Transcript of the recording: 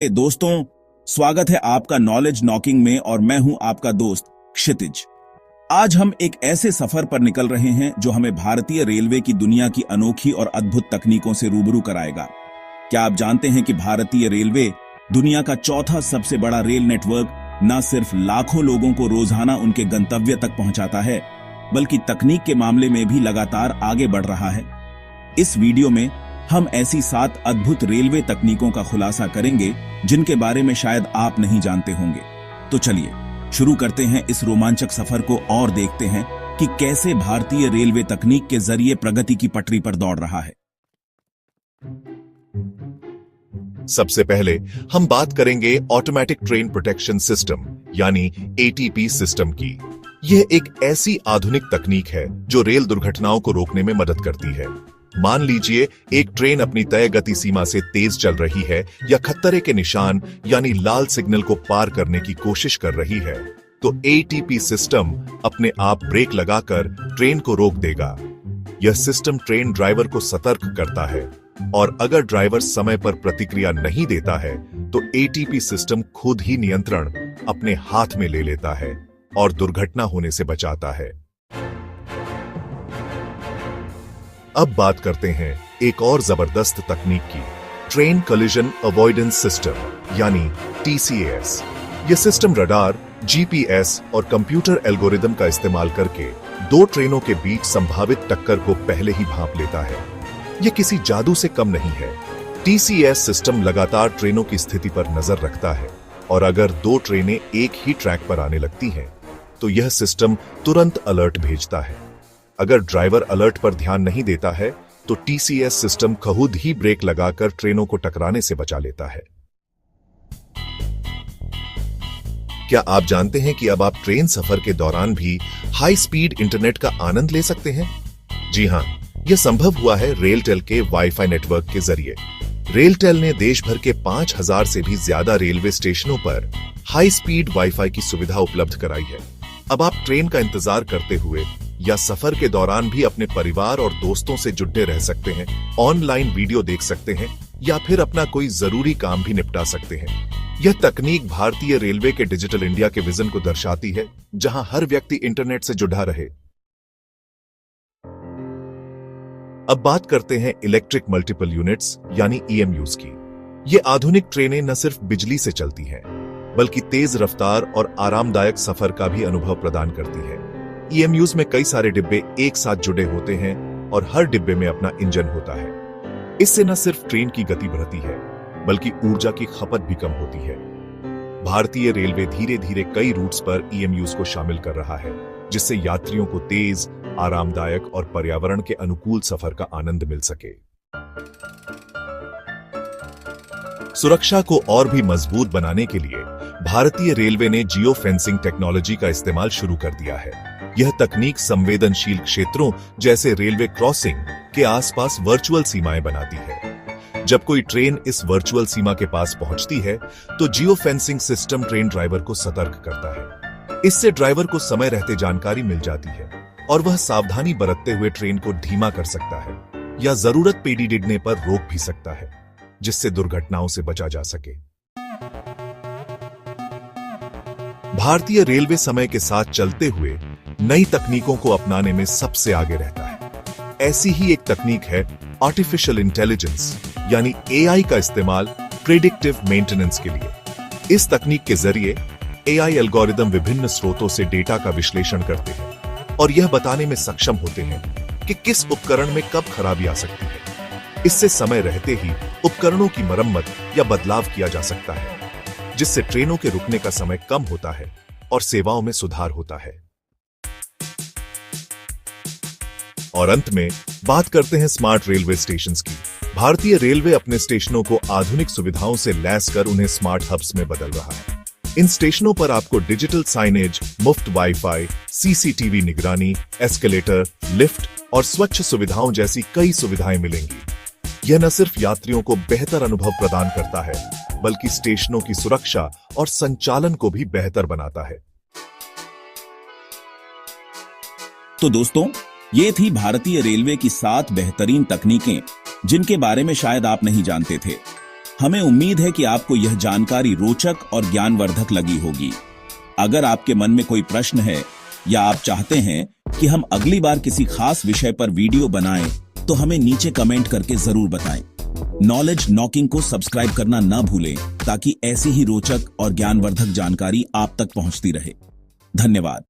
दोस्तों, स्वागत है आपका नॉलेज नॉकिंग में और मैं हूं आपका दोस्त क्षितिज। आज हम एक ऐसे सफर पर निकल रहे हैं जो हमें भारतीय रेलवे की दुनिया की अनोखी और अद्भुत तकनीकों से रूबरू कराएगा। क्या आप जानते हैं कि भारतीय रेलवे दुनिया का चौथा सबसे बड़ा रेल नेटवर्क न सिर्फ लाखों लोगों को रोजाना उनके गंतव्य तक पहुंचाता है, बल्कि तकनीक के मामले में भी लगातार आगे बढ़ रहा है। इस वीडियो में हम ऐसी 7 अद्भुत रेलवे तकनीकों का खुलासा करेंगे जिनके बारे में शायद आप नहीं जानते होंगे। तो चलिए शुरू करते हैं इस रोमांचक सफर को और देखते हैं कि कैसे भारतीय रेलवे तकनीक के जरिए प्रगति की पटरी पर दौड़ रहा है। सबसे पहले हम बात करेंगे ऑटोमेटिक ट्रेन प्रोटेक्शन सिस्टम यानी एटीपी सिस्टम की। यह एक ऐसी आधुनिक तकनीक है जो रेल दुर्घटनाओं को रोकने में मदद करती है। मान लीजिए एक ट्रेन अपनी तय गति सीमा से तेज चल रही है या खतरे के निशान यानी लाल सिग्नल को पार करने की कोशिश कर रही है, तो एटीपी सिस्टम अपने आप ब्रेक लगाकर ट्रेन को रोक देगा। यह सिस्टम ट्रेन ड्राइवर को सतर्क करता है और अगर ड्राइवर समय पर प्रतिक्रिया नहीं देता है तो एटीपी सिस्टम खुद ही नियंत्रण अपने हाथ में ले लेता है और दुर्घटना होने से बचाता है। अब बात करते हैं एक और जबरदस्त तकनीक की, ट्रेन कोलिजन अवॉइडेंस सिस्टम यानी टीसीएस। यह सिस्टम रडार, जीपीएस और कंप्यूटर एल्गोरिदम का इस्तेमाल करके दो ट्रेनों के बीच संभावित टक्कर को पहले ही भांप लेता है। यह किसी जादू से कम नहीं है। टीसीएस सिस्टम लगातार ट्रेनों की स्थिति पर नजर रखता है और अगर दो ट्रेनें एक ही ट्रैक पर आने लगती हैं, तो यह सिस्टम तुरंत अलर्ट भेजता है। अगर ड्राइवर अलर्ट पर ध्यान नहीं देता है तो टीसीएस सिस्टम खुद ही ब्रेक लगाकर ट्रेनों को टकराने से बचा लेता है। क्या आप जानते हैं कि अब आप ट्रेन सफर के दौरान भी हाई स्पीड इंटरनेट का आनंद ले सकते हैं? जी हां, यह संभव हुआ है रेलटेल के वाईफाई नेटवर्क के जरिए। रेलटेल ने देश भर के 5000 से भी ज्यादा रेलवे स्टेशनों पर हाई स्पीड वाईफाई की सुविधा उपलब्ध कराई है। अब आप ट्रेन का इंतजार करते हुए या सफर के दौरान भी अपने परिवार और दोस्तों से जुड़े रह सकते हैं, ऑनलाइन वीडियो देख सकते हैं या फिर अपना कोई जरूरी काम भी निपटा सकते हैं। यह तकनीक भारतीय रेलवे के डिजिटल इंडिया के विजन को दर्शाती है, जहां हर व्यक्ति इंटरनेट से जुड़ा रहे। अब बात करते हैं इलेक्ट्रिक मल्टीपल यूनिट्स यानी ईएमयूज की। ये आधुनिक ट्रेनें न सिर्फ बिजली से चलती हैं, बल्कि तेज रफ्तार और आरामदायक सफर का भी अनुभव प्रदान करती है। ईएमयूज में कई सारे डिब्बे एक साथ जुड़े होते हैं और हर डिब्बे में अपना इंजन होता है। इससे न सिर्फ ट्रेन की गति बढ़ती है, बल्कि ऊर्जा की खपत भी कम होती है। भारतीय रेलवे धीरे धीरे कई रूट्स पर ईएमयूज को शामिल कर रहा है, जिससे यात्रियों को तेज, आरामदायक और पर्यावरण के अनुकूल सफर का आनंद मिल सके। सुरक्षा को और भी मजबूत बनाने के लिए भारतीय रेलवे ने जियो फेंसिंग टेक्नोलॉजी का इस्तेमाल शुरू कर दिया है। यह तकनीक संवेदनशील क्षेत्रों जैसे रेलवे क्रॉसिंग के आसपास वर्चुअल सीमाएं बनाती है। जब कोई ट्रेन इस वर्चुअल सीमा के पास पहुंचती है, तो geo fencing system train driver को सतर्क करता है। इससे ड्राइवर को समय रहते जानकारी मिल जाती है और वह सावधानी बरतते हुए ट्रेन को धीमा कर सकता है या जरूरत पेड़ी डिगने पर रोक भी सकता है, जिससे दुर्घटनाओं से बचा जा सके। भारतीय रेलवे समय के साथ चलते हुए नई तकनीकों को अपनाने में सबसे आगे रहता है। ऐसी ही एक तकनीक है आर्टिफिशियल इंटेलिजेंस यानी एआई का इस्तेमाल प्रेडिक्टिव मेंटेनेंस के लिए। इस तकनीक के जरिए एआई एल्गोरिदम विभिन्न स्रोतों से डेटा का विश्लेषण करते हैं और यह बताने में सक्षम होते हैं कि किस उपकरण में कब खराबी आ सकती है। इससे समय रहते ही उपकरणों की मरम्मत या बदलाव किया जा सकता है, जिससे ट्रेनों के रुकने का समय कम होता है और सेवाओं में सुधार होता है। और अंत में बात करते हैं स्मार्ट रेलवे स्टेशंस की। भारतीय रेलवे अपने स्टेशनों को आधुनिक सुविधाओं से लैस कर उन्हें स्मार्ट हब्स में बदल रहा है। इन स्टेशनों पर आपको डिजिटल साइनेज, मुफ्त वाईफाई, सीसीटीवी निगरानी, एस्केलेटर, लिफ्ट और स्वच्छ सुविधाओं जैसी कई सुविधाएं मिलेंगी। यह न सिर्फ यात्रियों को बेहतर अनुभव प्रदान करता है, बल्कि स्टेशनों की सुरक्षा और संचालन को भी बेहतर बनाता है। तो दोस्तों, ये थी भारतीय रेलवे की 7 बेहतरीन तकनीकें जिनके बारे में शायद आप नहीं जानते थे। हमें उम्मीद है कि आपको यह जानकारी रोचक और ज्ञानवर्धक लगी होगी। अगर आपके मन में कोई प्रश्न है या आप चाहते हैं कि हम अगली बार किसी खास विषय पर वीडियो बनाएं, तो हमें नीचे कमेंट करके जरूर बताएं। नॉलेज नॉकिंग को सब्सक्राइब करना ना भूलें ताकि ऐसी ही रोचक और ज्ञानवर्धक जानकारी आप तक पहुंचती रहे। धन्यवाद।